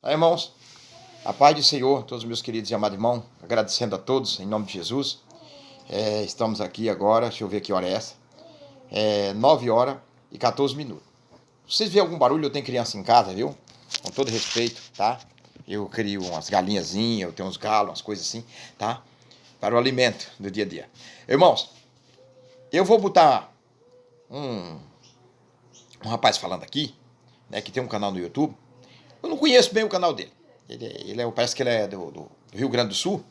Irmãos, a paz do Senhor, todos os meus queridos e amados irmãos, agradecendo a todos, em nome de Jesus. Estamos aqui agora, deixa eu ver que hora é essa. 9 horas e 14 minutos. Se vocês verem algum barulho, eu tenho criança em casa, viu? Com todo respeito, tá? Eu crio umas galinhazinhas, eu tenho uns galos, umas coisas assim, tá? Para o alimento do dia a dia. Irmãos, eu vou botar um rapaz falando aqui, né, que tem um canal no YouTube. Eu não conheço bem o canal dele. Parece que ele é do Rio Grande do Sul.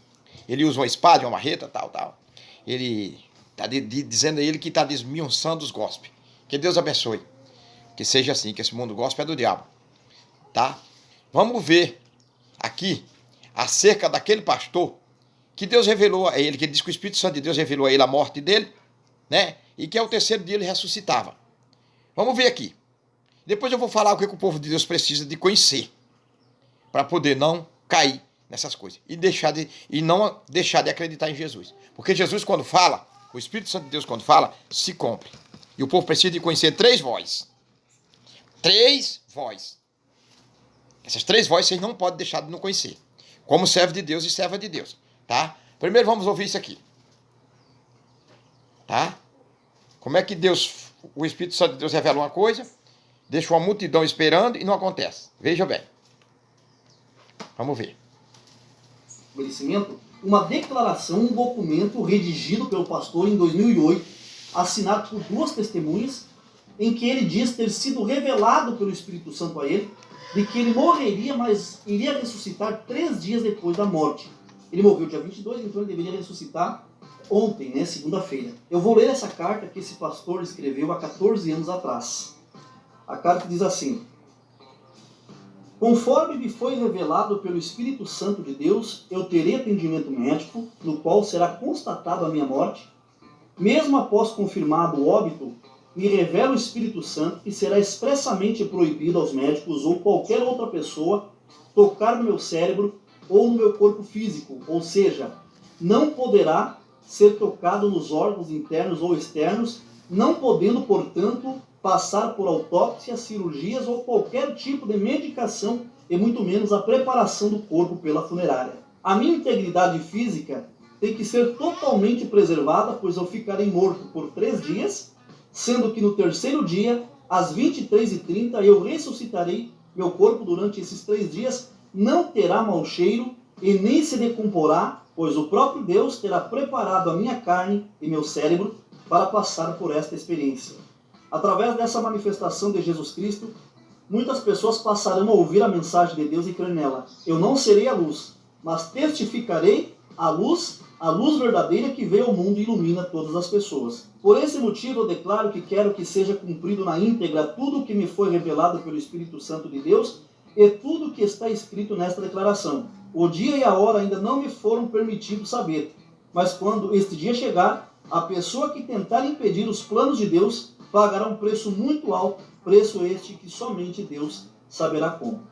Ele usa uma espada, uma marreta, tal. Ele está dizendo a ele que está desmiuçando os gospel. Que Deus abençoe. Que seja assim, que esse mundo gospel é do diabo. Tá? Vamos ver aqui acerca daquele pastor que Deus revelou a ele, que ele diz que o Espírito Santo de Deus revelou a ele a morte dele, né? E que ao terceiro dia ele ressuscitava. Vamos ver aqui. Depois eu vou falar o que o povo de Deus precisa de conhecer para poder não cair nessas coisas e não deixar de acreditar em Jesus. Porque Jesus, quando fala, o Espírito Santo de Deus, quando fala, se cumpre. E o povo precisa de conhecer 3 vozes. 3 vozes. Essas 3 vozes vocês não podem deixar de não conhecer. Como servo de Deus e serva de Deus. Tá? Primeiro vamos ouvir isso aqui. Tá? Como é que o Espírito Santo de Deus revela uma coisa, deixa uma multidão esperando e não acontece. Veja bem. Vamos ver. Uma declaração, um documento redigido pelo pastor em 2008, assinado por 2 testemunhas, em que ele diz ter sido revelado pelo Espírito Santo a ele, de que ele morreria, mas iria ressuscitar 3 dias depois da morte. Ele morreu dia 22, então ele deveria ressuscitar ontem, né, segunda-feira. Eu vou ler essa carta que esse pastor escreveu há 14 anos atrás. A carta diz assim: conforme me foi revelado pelo Espírito Santo de Deus, eu terei atendimento médico, no qual será constatada a minha morte. Mesmo após confirmado o óbito, me revela o Espírito Santo que será expressamente proibido aos médicos ou qualquer outra pessoa tocar no meu cérebro ou no meu corpo físico, ou seja, não poderá ser tocado nos órgãos internos ou externos, não podendo, portanto, passar por autópsia, cirurgias ou qualquer tipo de medicação e muito menos a preparação do corpo pela funerária. A minha integridade física tem que ser totalmente preservada, pois eu ficarei morto por 3 dias, sendo que no 3º dia, às 23h30, eu ressuscitarei. Meu corpo durante esses 3 dias não terá mau cheiro e nem se decomporá, pois o próprio Deus terá preparado a minha carne e meu cérebro para passar por esta experiência. Através dessa manifestação de Jesus Cristo, muitas pessoas passarão a ouvir a mensagem de Deus e crer nela. Eu não serei a luz, mas testificarei a luz verdadeira que veio ao mundo e ilumina todas as pessoas. Por esse motivo eu declaro que quero que seja cumprido na íntegra tudo o que me foi revelado pelo Espírito Santo de Deus e tudo o que está escrito nesta declaração. O dia e a hora ainda não me foram permitidos saber, mas quando este dia chegar, a pessoa que tentar impedir os planos de Deus pagará um preço muito alto, preço este que somente Deus saberá como.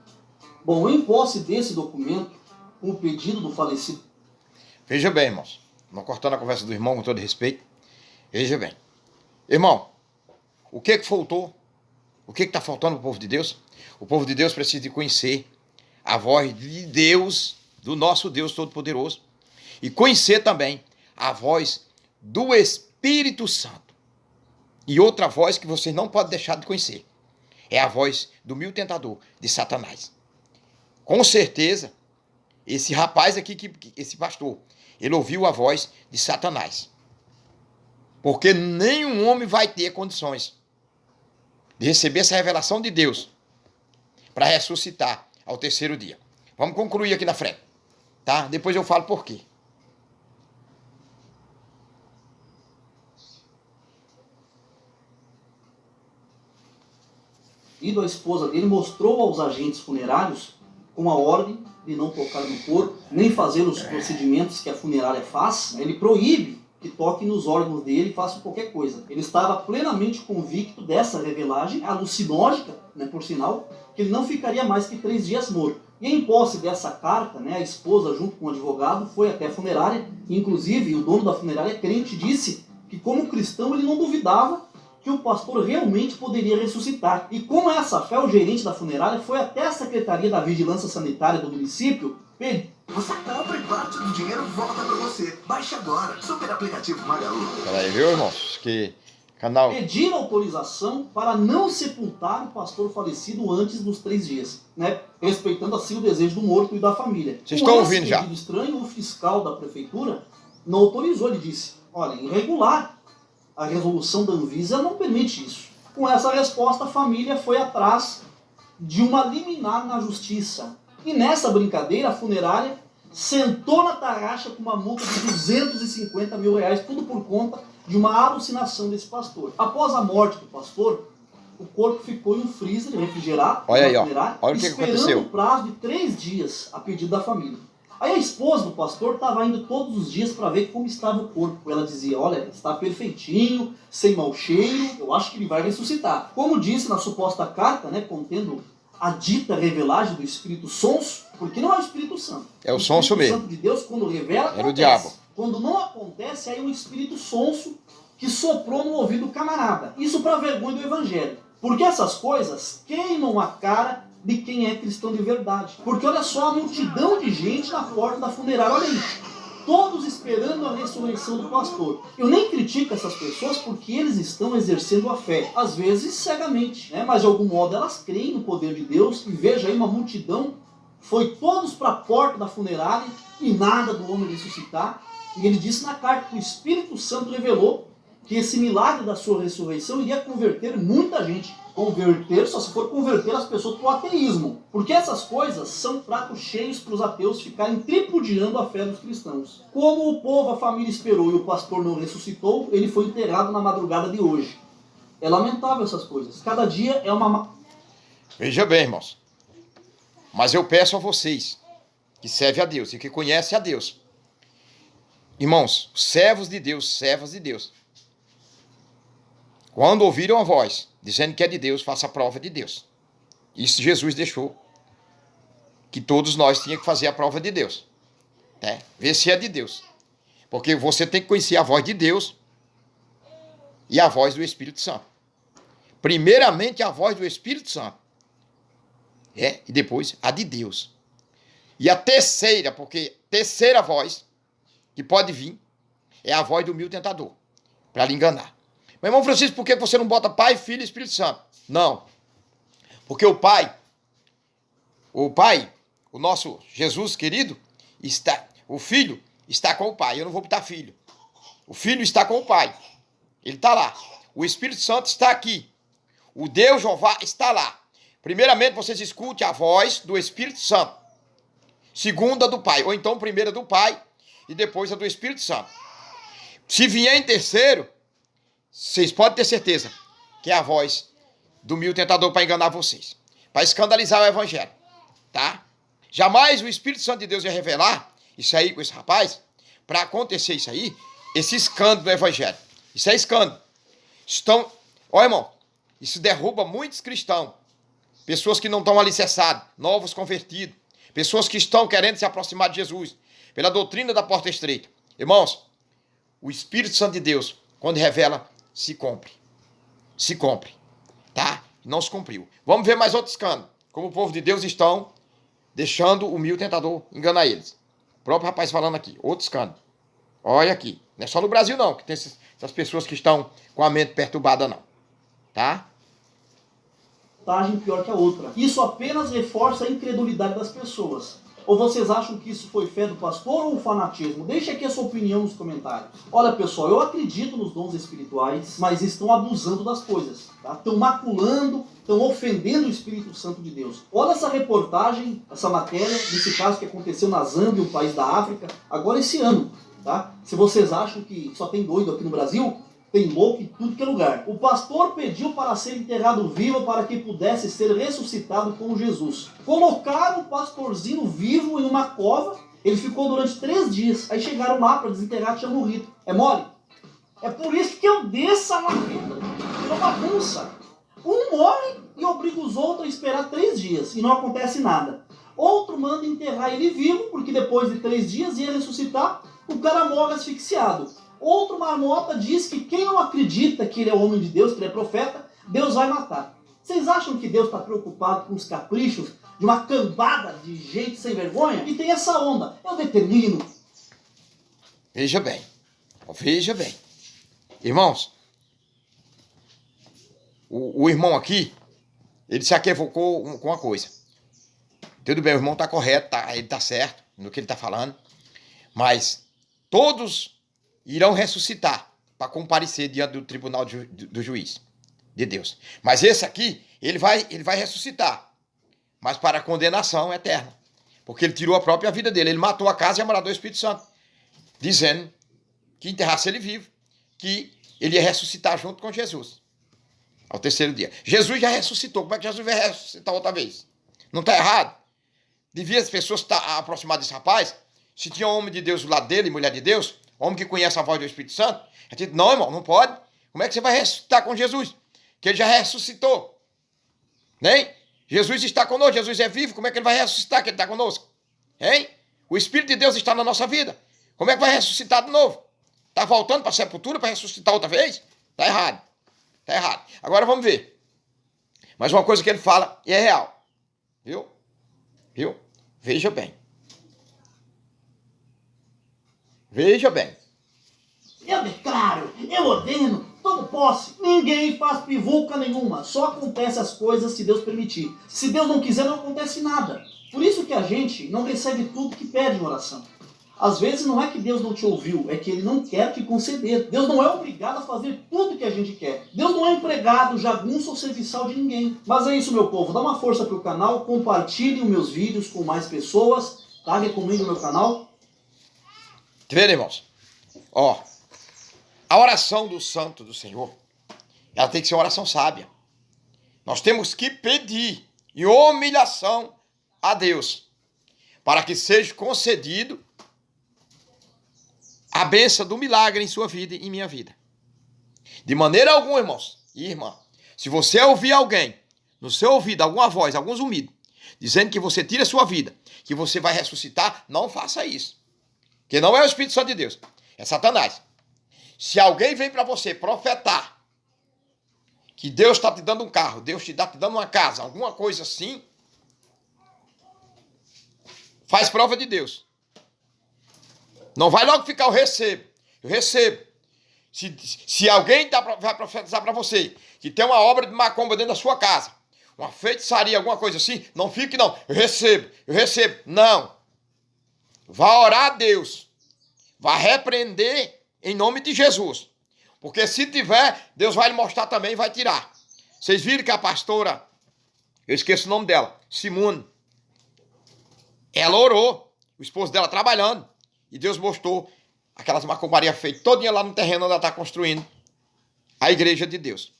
Bom, em posse desse documento, com o pedido do falecido... Veja bem, irmãos. Não cortando a conversa do irmão com todo respeito. Veja bem. Irmão, o que faltou? O que está faltando para o povo de Deus? O povo de Deus precisa de conhecer a voz de Deus, do nosso Deus Todo-Poderoso, e conhecer também a voz do Espírito Santo. E outra voz que vocês não podem deixar de conhecer é a voz do mil tentador, de Satanás. Com certeza, esse rapaz aqui, esse pastor, ele ouviu a voz de Satanás. Porque nenhum homem vai ter condições de receber essa revelação de Deus para ressuscitar ao 3º dia. Vamos concluir aqui na frente, tá? Depois eu falo por quê. E a esposa dele mostrou aos agentes funerários com a ordem de não tocar no corpo, nem fazer os procedimentos que a funerária faz. Ele proíbe que toque nos órgãos dele e faça qualquer coisa. Ele estava plenamente convicto dessa revelagem, alucinógica, né, por sinal, que ele não ficaria mais que 3 dias morto. E em posse dessa carta, né, a esposa, junto com o advogado, foi até a funerária. Inclusive, o dono da funerária, crente, disse que como cristão ele não duvidava que o pastor realmente poderia ressuscitar. E com essa fé, o gerente da funerária foi até a Secretaria da Vigilância Sanitária do município. Você compra e parte do dinheiro volta para você. Baixe agora. Super aplicativo Magalu. Peraí, viu, irmãos? Que canal... Pedir autorização para não sepultar o pastor falecido antes dos 3 dias, né? Respeitando assim o desejo do morto e da família. Vocês estão ouvindo já? Estranho, o fiscal da prefeitura não autorizou, ele disse, olha, irregular. A resolução da Anvisa não permite isso. Com essa resposta, a família foi atrás de uma liminar na justiça. E nessa brincadeira, a funerária sentou na tarraxa com uma multa de 250 mil reais, tudo por conta de uma alucinação desse pastor. Após a morte do pastor, o corpo ficou em um freezer refrigerado, olha aí, ó. Olha o que esperando aconteceu. o prazo de 3 dias a pedido da família. Aí a esposa do pastor estava indo todos os dias para ver como estava o corpo. Ela dizia, olha, está perfeitinho, sem mau cheiro, eu acho que ele vai ressuscitar. Como disse na suposta carta, né, contendo a dita revelagem do Espírito Sonso, porque não é o Espírito Santo. É o sonso mesmo. O Espírito Santo de Deus, quando revela, acontece. Era o diabo. Quando não acontece, aí é o Espírito Sonso que soprou no ouvido do camarada. Isso para vergonha do Evangelho. Porque essas coisas queimam a cara de quem é cristão de verdade. Porque olha só a multidão de gente na porta da funerária, olha aí. Todos esperando a ressurreição do pastor. Eu nem critico essas pessoas porque eles estão exercendo a fé. Às vezes cegamente, né? Mas de algum modo elas creem no poder de Deus. E veja aí uma multidão. Foi todos para a porta da funerária e nada do homem ressuscitar. E ele disse na carta que o Espírito Santo revelou que esse milagre da sua ressurreição iria converter muita gente. Converter só se for converter as pessoas para o ateísmo. Porque essas coisas são pratos cheios para os ateus ficarem tripudiando a fé dos cristãos. Como o povo, a família esperou e o pastor não ressuscitou, ele foi enterrado na madrugada de hoje. É lamentável essas coisas. Cada dia é uma... Veja bem, irmãos. Mas eu peço a vocês que servem a Deus e que conhecem a Deus. Irmãos, servos de Deus, servas de Deus. Quando ouviram a voz, dizendo que é de Deus, faça a prova de Deus. Isso Jesus deixou. Que todos nós tínhamos que fazer a prova de Deus. Né? Ver se é de Deus. Porque você tem que conhecer a voz de Deus e a voz do Espírito Santo. Primeiramente a voz do Espírito Santo. E depois a de Deus. E a terceira, porque terceira voz que pode vir é a voz do mil tentador. Para lhe enganar. Meu irmão Francisco, por que você não bota Pai, Filho e Espírito Santo? Não. Porque o Pai, o nosso Jesus querido, o Filho está com o Pai. Eu não vou botar Filho. O Filho está com o Pai. Ele está lá. O Espírito Santo está aqui. O Deus Jeová está lá. Primeiramente, vocês escutem a voz do Espírito Santo. Segunda do Pai. Ou então, primeira do Pai e depois a do Espírito Santo. Se vier em terceiro, vocês podem ter certeza que é a voz do mil tentador para enganar vocês. Para escandalizar o Evangelho. Tá? Jamais o Espírito Santo de Deus ia revelar isso aí com esse rapaz. Para acontecer isso aí, esse escândalo do Evangelho. Isso é escândalo. Olha, irmão, isso derruba muitos cristãos. Pessoas que não estão alicerçadas, novos convertidos. Pessoas que estão querendo se aproximar de Jesus. Pela doutrina da porta estreita. Irmãos, o Espírito Santo de Deus, quando revela, se cumpre. Se cumpre. Tá? Não se cumpriu. Vamos ver mais outro escândalo. Como o povo de Deus estão deixando o mil tentador enganar eles. O próprio rapaz falando aqui. Outro escândalo. Olha aqui. Não é só no Brasil não, que tem essas pessoas que estão com a mente perturbada não. Tá? Pior que a outra. Isso apenas reforça a incredulidade das pessoas. Ou vocês acham que isso foi fé do pastor ou fanatismo? Deixe aqui a sua opinião nos comentários. Olha, pessoal, eu acredito nos dons espirituais, mas estão abusando das coisas. Tá? Estão maculando, estão ofendendo o Espírito Santo de Deus. Olha essa reportagem, essa matéria, desse caso que aconteceu na Zâmbia, um país da África, agora esse ano. Tá? Se vocês acham que só tem doido aqui no Brasil, tem louco em tudo que é lugar. O pastor pediu para ser enterrado vivo para que pudesse ser ressuscitado com Jesus. Colocaram o pastorzinho vivo em uma cova. Ele ficou durante 3 dias. Aí chegaram lá para desenterrar, tinha morrido. É mole? É por isso que eu desço a vida. É uma bagunça. Um morre e obriga os outros a esperar 3 dias. E não acontece nada. Outro manda enterrar ele vivo, porque depois de 3 dias ia ressuscitar. O cara morre asfixiado. Outro marmota diz que quem não acredita que ele é homem de Deus, que ele é profeta, Deus vai matar. Vocês acham que Deus está preocupado com os caprichos de uma cambada de gente sem vergonha? E tem essa onda. Eu determino. Veja bem. Veja bem. Irmãos, o irmão aqui, ele se equivocou com uma coisa. Tudo bem, o irmão está correto, ele está certo no que ele está falando, mas todos irão ressuscitar para comparecer diante do tribunal do juiz de Deus. Mas esse aqui, ele vai ressuscitar, mas para a condenação eterna, porque ele tirou a própria vida dele, ele matou a casa e a morada do Espírito Santo, dizendo que enterrasse ele vivo, que ele ia ressuscitar junto com Jesus ao terceiro dia. Jesus já ressuscitou, como é que Jesus vai ressuscitar outra vez? Não está errado? Devia as pessoas estar aproximadas desse rapaz, se tinha homem de Deus do lado dele, mulher de Deus, homem que conhece a voz do Espírito Santo, a gente, não, irmão, não pode. Como é que você vai ressuscitar com Jesus? Que ele já ressuscitou. Hein? Jesus está conosco, Jesus é vivo, como é que ele vai ressuscitar que ele está conosco? Hein? O Espírito de Deus está na nossa vida. Como é que vai ressuscitar de novo? Está voltando para a sepultura para ressuscitar outra vez? Está errado. Está errado. Agora vamos ver. Mas uma coisa que ele fala e é real. Viu? Viu? Veja bem. Veja bem. Eu declaro, eu ordeno, tomo posse. Ninguém faz pivuca nenhuma. Só acontece as coisas se Deus permitir. Se Deus não quiser, não acontece nada. Por isso que a gente não recebe tudo que pede em oração. Às vezes não é que Deus não te ouviu, é que Ele não quer te conceder. Deus não é obrigado a fazer tudo que a gente quer. Deus não é empregado, jagunço ou serviçal de ninguém. Mas é isso, meu povo. Dá uma força pro canal, compartilhem os meus vídeos com mais pessoas, tá? Recomendo o meu canal. Tá vendo, irmãos? Ó, a oração do santo do Senhor, ela tem que ser uma oração sábia. Nós temos que pedir em humilhação a Deus, para que seja concedido a bênção do milagre em sua vida e em minha vida. De maneira alguma, irmãos e irmã, se você ouvir alguém, no seu ouvido, alguma voz, algum zumbido, dizendo que você tira a sua vida, que você vai ressuscitar, não faça isso. Que não é o Espírito Santo de Deus, é Satanás. Se alguém vem para você profetar que Deus está te dando um carro, Deus está te dando uma casa, alguma coisa assim, faz prova de Deus. Não vai logo ficar, eu recebo. Se alguém vai profetizar para você que tem uma obra de macumba dentro da sua casa, uma feitiçaria, alguma coisa assim, não fique não, eu recebo. Não. Vá orar a Deus. Vá repreender em nome de Jesus. Porque se tiver, Deus vai lhe mostrar também e vai tirar. Vocês viram que a pastora, eu esqueço o nome dela, Simone, ela orou, o esposo dela trabalhando, e Deus mostrou aquelas macumbarias feitas todinha lá no terreno onde ela está construindo a igreja de Deus.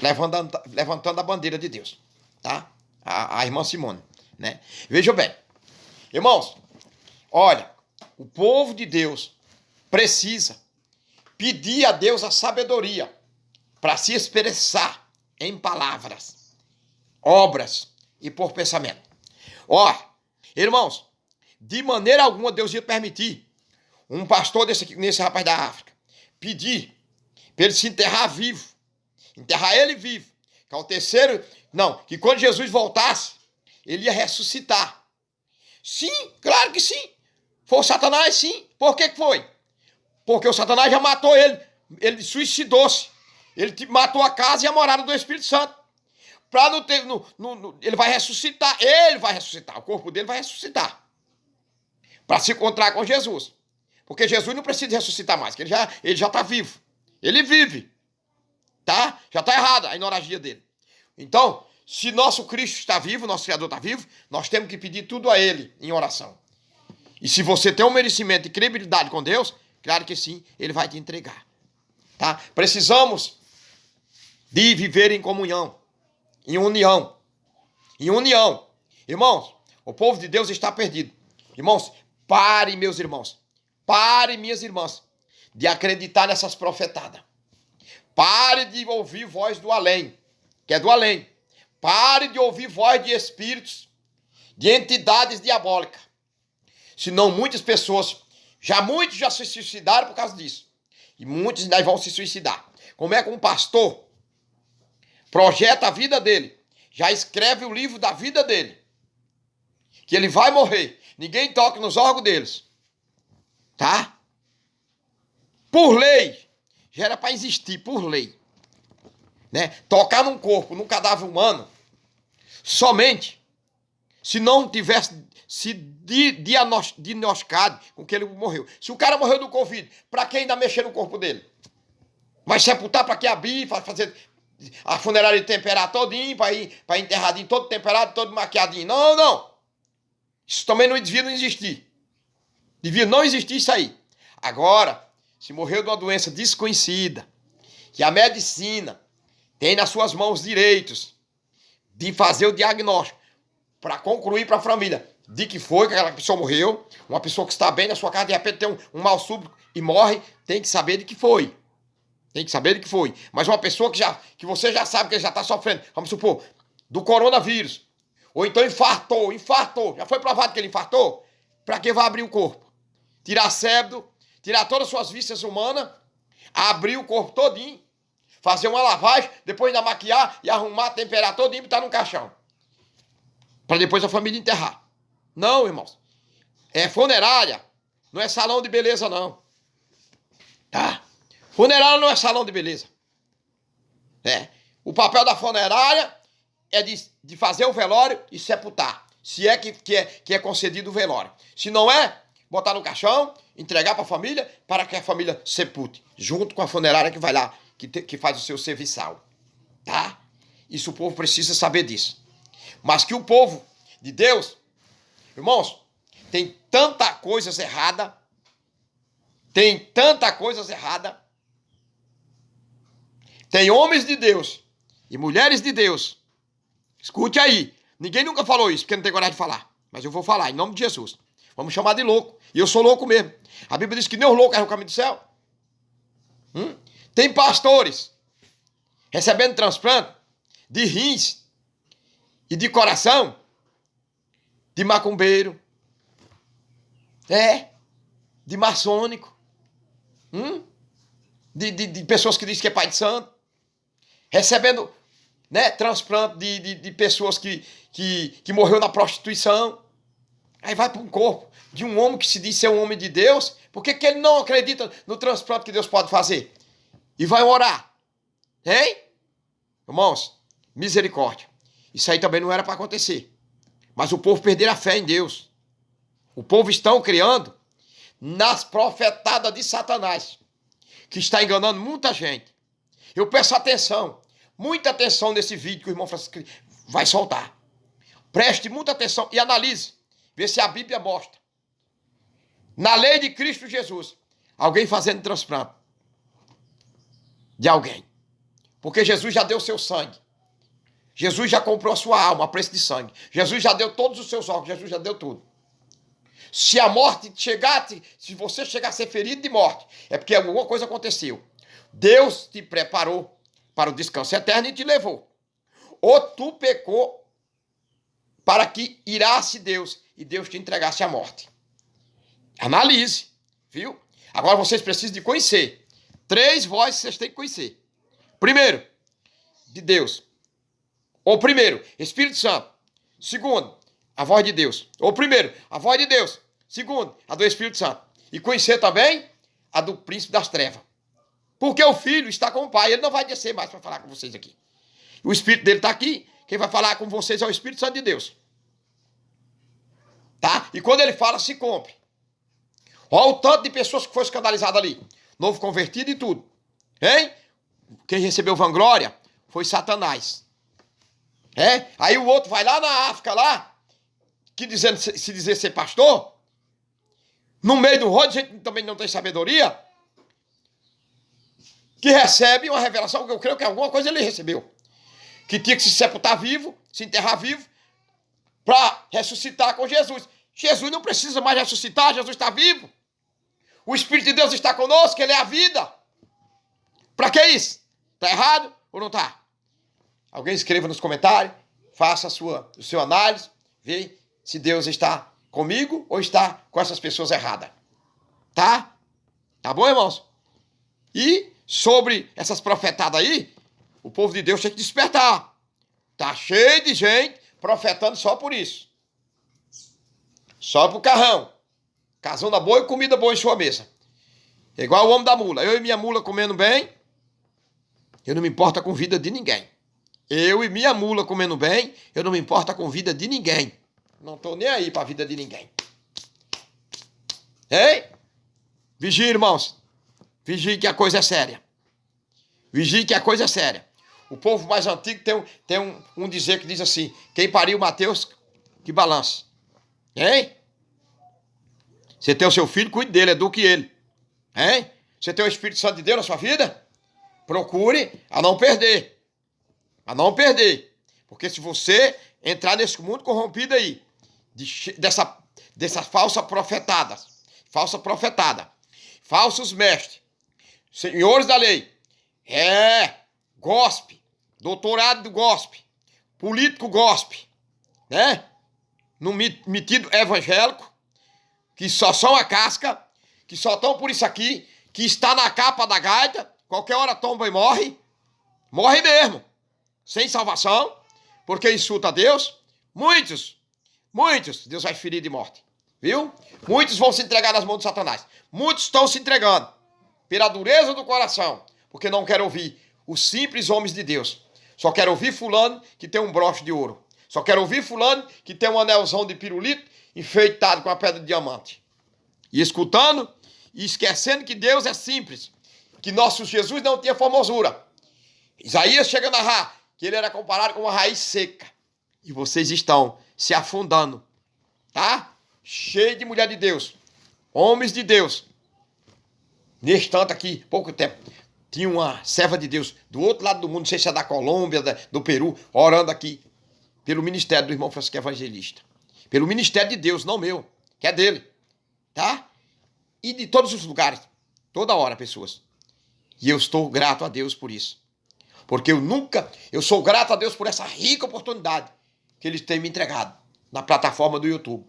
Levantando a bandeira de Deus. Tá? A irmã Simone. Né? Vejam bem. Irmãos, olha, o povo de Deus precisa pedir a Deus a sabedoria para se expressar em palavras, obras e por pensamento. Ó, irmãos, de maneira alguma Deus ia permitir um pastor nesse rapaz da África pedir para ele se enterrar vivo, enterrar ele vivo, que ao terceiro, não, que quando Jesus voltasse, ele ia ressuscitar. Sim, claro que sim. Foi o Satanás, sim. Por que foi? Porque o Satanás já matou ele suicidou-se, ele matou a casa e a morada do Espírito Santo. Para não ter, ele vai ressuscitar, o corpo dele vai ressuscitar. Para se encontrar com Jesus. Porque Jesus não precisa ressuscitar mais, porque ele já está vivo. Ele vive. Tá? Já está errada a hemorragia dele. Então, se nosso Cristo está vivo, nosso Criador está vivo, nós temos que pedir tudo a Ele em oração. E se você tem um merecimento e credibilidade com Deus, claro que sim, Ele vai te entregar. Tá? Precisamos de viver em comunhão, em união. Em união. Irmãos, o povo de Deus está perdido. Irmãos, pare, meus irmãos. Pare, minhas irmãs, de acreditar nessas profetadas. Pare de ouvir voz do além, que é do além. Pare de ouvir voz de espíritos, de entidades diabólicas. Senão muitas pessoas, muitos já se suicidaram por causa disso. E muitos ainda vão se suicidar. Como é que um pastor projeta a vida dele, já escreve o livro da vida dele, que ele vai morrer, ninguém toca nos órgãos deles, tá? Por lei, já era para existir, por lei, né? Tocar num corpo, num cadáver humano, somente se não tivesse se diagnosticado com que ele morreu. Se o cara morreu do Covid, para que ainda mexer no corpo dele? Vai sepultar para que abrir, para fazer a funerária temperar todinho, para enterradinho todo temperado, todo maquiadinho. Não, não. Isso também não devia não existir. Devia não existir isso aí. Agora, se morreu de uma doença desconhecida, que a medicina tem nas suas mãos direitos de fazer o diagnóstico, para concluir para a família de que foi que aquela pessoa morreu, uma pessoa que está bem na sua casa, de repente tem um mal súbito e morre, tem que saber de que foi. Tem que saber de que foi. Mas uma pessoa que você já sabe que ele já está sofrendo, vamos supor, do coronavírus, ou então infartou, já foi provado que ele infartou, para que vai abrir o corpo? Tirar cérebro, tirar todas as suas vísceras humanas, abrir o corpo todinho, fazer uma lavagem, depois ainda maquiar e arrumar, temperar todinho e botar num caixão. Para depois a família enterrar. Não, irmãos. É funerária. Não é salão de beleza, não. Tá? Funerária não é salão de beleza. É. O papel da funerária é de fazer o velório e sepultar. Se é que é concedido o velório. Se não é, botar no caixão, entregar para a família, para que a família sepulte. Junto com a funerária que vai lá, que faz o seu serviçal. Tá? Isso o povo precisa saber disso. Mas que o povo de Deus, irmãos, tem tanta coisa errada, tem homens de Deus e mulheres de Deus, escute aí, ninguém nunca falou isso, porque não tem coragem de falar, mas eu vou falar, em nome de Jesus, vamos chamar de louco, e eu sou louco mesmo, a Bíblia diz que nem os loucos é o caminho do céu. Tem pastores recebendo transplante de rins e de coração, de macumbeiro, de maçônico, de pessoas que dizem que é pai de santo, recebendo, né, transplante de pessoas que morreu na prostituição, aí vai para um corpo de um homem que se diz ser um homem de Deus, por que ele não acredita no transplante que Deus pode fazer? E vai orar, hein? Irmãos, misericórdia. Isso aí também não era para acontecer. Mas o povo perderam a fé em Deus. O povo estão criando nas profetadas de Satanás, que está enganando muita gente. Eu peço atenção, muita atenção nesse vídeo que o irmão Francisco vai soltar. Preste muita atenção e analise. Vê se a Bíblia mostra. Na lei de Cristo Jesus, alguém fazendo transplante de alguém. Porque Jesus já deu seu sangue. Jesus já comprou a sua alma a preço de sangue. Jesus já deu todos os seus órgãos. Jesus já deu tudo. Se a morte chegar, se você chegar a ser ferido de morte, é porque alguma coisa aconteceu. Deus te preparou para o descanso eterno e te levou. Ou tu pecou para que irasse Deus e Deus te entregasse à morte. Analise, viu? Agora vocês precisam de conhecer. 3 vozes vocês têm que conhecer. Primeiro, de Deus. Ou primeiro, Espírito Santo. Segundo, a voz de Deus. Ou primeiro, a voz de Deus. Segundo, a do Espírito Santo. E conhecer também a do príncipe das trevas. Porque o filho está com o pai. Ele não vai descer mais para falar com vocês aqui. O Espírito dele está aqui. Quem vai falar com vocês é o Espírito Santo de Deus. Tá? E quando ele fala, se cumpre. Olha o tanto de pessoas que foram escandalizadas ali. Novo convertido e tudo. Hein? Quem recebeu vanglória foi Satanás. Aí o outro vai lá na África, lá, que se dizer ser pastor, no meio do rodo, gente que também não tem sabedoria, que recebe uma revelação, que eu creio que alguma coisa ele recebeu, que tinha que se sepultar vivo, se enterrar vivo, para ressuscitar com Jesus. Jesus não precisa mais ressuscitar, Jesus está vivo. O Espírito de Deus está conosco, Ele é a vida. Para que isso? Está errado ou não está? Alguém escreva nos comentários, faça o seu análise, vê se Deus está comigo ou está com essas pessoas erradas. Tá? Tá bom, irmãos? E sobre essas profetadas aí, o povo de Deus tem que despertar. Tá cheio de gente profetando só por isso. Só pro carrão. Casando boa e comida boa em sua mesa. É igual o homem da mula. Eu e minha mula comendo bem, eu não me importo com a vida de ninguém. Eu e minha mula comendo bem, eu não me importo com a vida de ninguém. Não estou nem aí para a vida de ninguém. Ei? Vigie, irmãos. Vigie que a coisa é séria. Vigie que a coisa é séria. O povo mais antigo tem um dizer que diz assim: quem pariu Mateus, que balance. Hein? Você tem o seu filho, cuide dele, eduque ele. Hein? Você tem o Espírito Santo de Deus na sua vida? Procure a não perder. A não perder. Porque se você entrar nesse mundo corrompido aí, dessa falsa profetada, falsos mestres, senhores da lei, gospe, doutorado do gospe, político gospe, né? No metido evangélico, que só são a casca, que só estão por isso aqui, que está na capa da gaita, qualquer hora tomba e morre mesmo, sem salvação, porque insulta a Deus. Muitos, Deus vai ferir de morte, viu? Muitos vão se entregar nas mãos de Satanás, muitos estão se entregando, pela dureza do coração, porque não querem ouvir os simples homens de Deus, só quero ouvir fulano que tem um broche de ouro, só quero ouvir fulano que tem um anelzão de pirulito enfeitado com a pedra de diamante. E escutando e esquecendo que Deus é simples, que nosso Jesus não tinha formosura. Isaías chega a narrar que ele era comparado com uma raiz seca. E vocês estão se afundando, tá? Cheio de mulher de Deus, homens de Deus. Neste tanto aqui, pouco tempo, tinha uma serva de Deus do outro lado do mundo, não sei se é da Colômbia, do Peru, orando aqui pelo ministério do irmão Francisco Evangelista. Pelo ministério de Deus, não meu, que é dele, tá? E de todos os lugares, toda hora, pessoas. E eu estou grato a Deus por isso. Porque eu sou grato a Deus por essa rica oportunidade que Ele tem me entregado na plataforma do YouTube,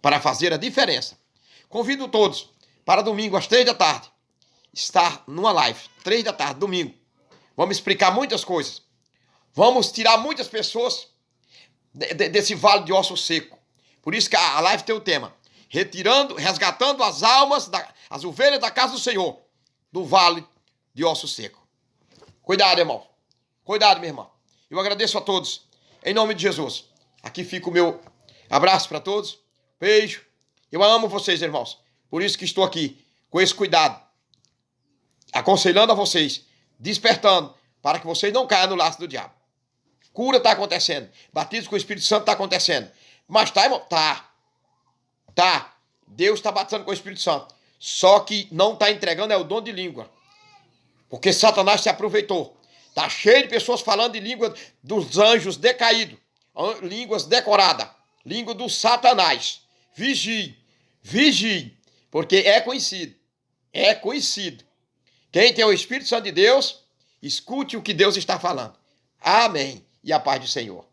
para fazer a diferença. Convido todos para domingo às 3 da tarde, estar numa live, 3 da tarde, domingo. Vamos explicar muitas coisas. Vamos tirar muitas pessoas desse vale de osso seco. Por isso que a live tem o tema: resgatando as almas, as ovelhas da casa do Senhor, do vale de osso seco. Cuidado, irmão. Cuidado, minha irmã. Eu agradeço a todos, em nome de Jesus. Aqui fica o meu abraço para todos. Beijo. Eu amo vocês, irmãos. Por isso que estou aqui, com esse cuidado, aconselhando a vocês, despertando, para que vocês não caiam no laço do diabo. Cura está acontecendo. Batismo com o Espírito Santo está acontecendo. Mas tá, irmão? Tá. Deus está batizando com o Espírito Santo. Só que não está entregando o dom de língua. Porque Satanás se aproveitou. Está cheio de pessoas falando de língua dos anjos decaídos. Línguas decoradas. Língua do Satanás. Vigie. Porque é conhecido. Quem tem o Espírito Santo de Deus, escute o que Deus está falando. Amém. E a paz do Senhor.